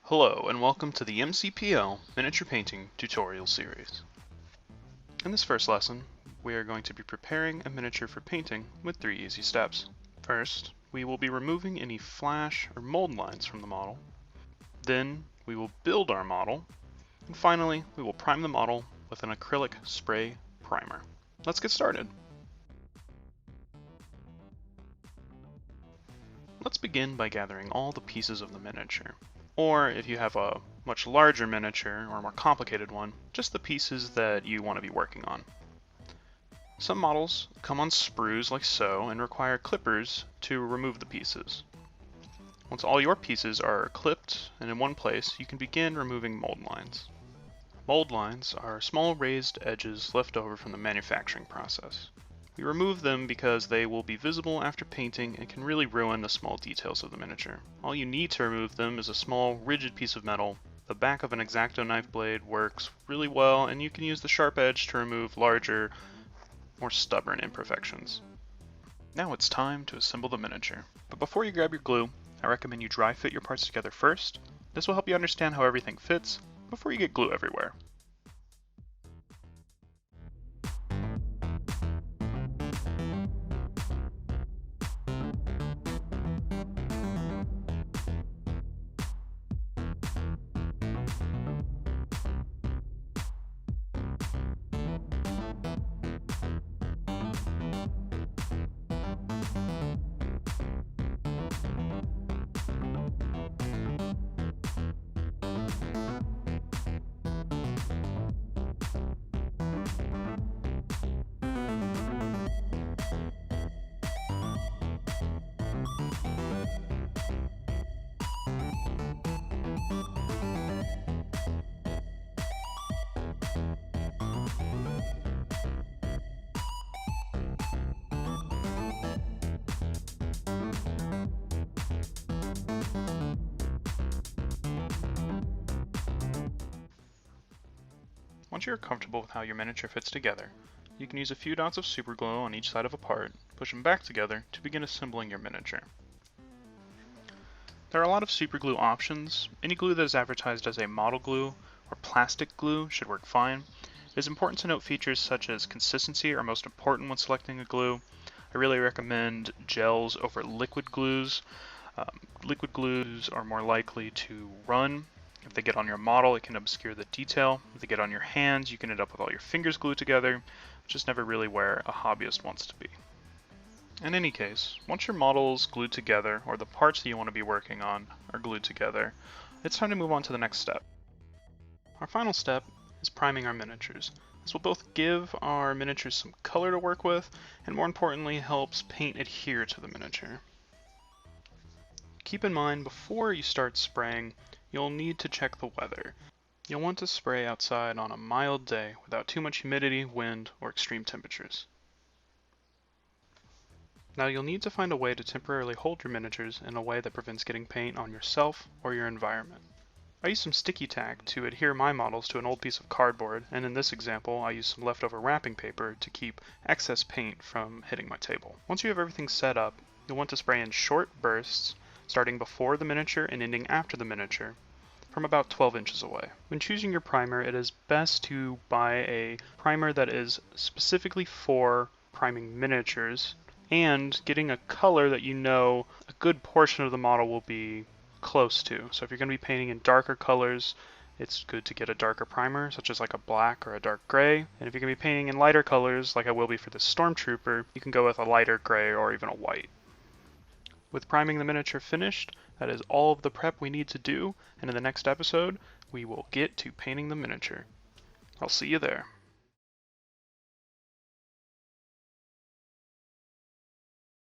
Hello and welcome to the MCPL Miniature Painting Tutorial Series. In this first lesson, we are going to be preparing a miniature for painting with 3 easy steps. First, we will be removing any flash or mold lines from the model. Then, we will build our model. And finally, we will prime the model with an acrylic spray primer. Let's get started. Let's begin by gathering all the pieces of the miniature. Or if you have a much larger miniature or a more complicated one, just the pieces that you want to be working on. Some models come on sprues like so and require clippers to remove the pieces. Once all your pieces are clipped and in one place, you can begin removing mold lines. Mold lines are small raised edges left over from the manufacturing process. We remove them because they will be visible after painting and can really ruin the small details of the miniature. All you need to remove them is a small, rigid piece of metal. The back of an X-Acto knife blade works really well, and you can use the sharp edge to remove larger, more stubborn imperfections. Now it's time to assemble the miniature. But before you grab your glue, I recommend you dry fit your parts together first. This will help you understand how everything fits before you get glue everywhere. Once you are comfortable with how your miniature fits together, you can use a few dots of super glue on each side of a part, push them back together to begin assembling your miniature. There are a lot of super glue options. Any glue that is advertised as a model glue or plastic glue should work fine. It is important to note features such as consistency are most important when selecting a glue. I really recommend gels over liquid glues. Liquid glues are more likely to run. If they get on your model, it can obscure the detail. If they get on your hands, you can end up with all your fingers glued together, which is never really where a hobbyist wants to be. In any case, once your model is glued together, or the parts that you want to be working on are glued together, it's time to move on to the next step. Our final step is priming our miniatures. This will both give our miniatures some color to work with, and more importantly, helps paint adhere to the miniature. Keep in mind, before you start spraying, you'll need to check the weather. You'll want to spray outside on a mild day without too much humidity, wind, or extreme temperatures. Now you'll need to find a way to temporarily hold your miniatures in a way that prevents getting paint on yourself or your environment. I use some sticky tack to adhere my models to an old piece of cardboard, and in this example I use some leftover wrapping paper to keep excess paint from hitting my table. Once you have everything set up, you'll want to spray in short bursts, starting before the miniature and ending after the miniature, from about 12 inches away. When choosing your primer, it is best to buy a primer that is specifically for priming miniatures, and getting a color that you know a good portion of the model will be close to. So if you're going to be painting in darker colors, it's good to get a darker primer, such as like a black or a dark gray. And if you're going to be painting in lighter colors, like I will be for this Stormtrooper, you can go with a lighter gray or even a white. With priming the miniature finished, that is all of the prep we need to do, and in the next episode, we will get to painting the miniature. I'll see you there.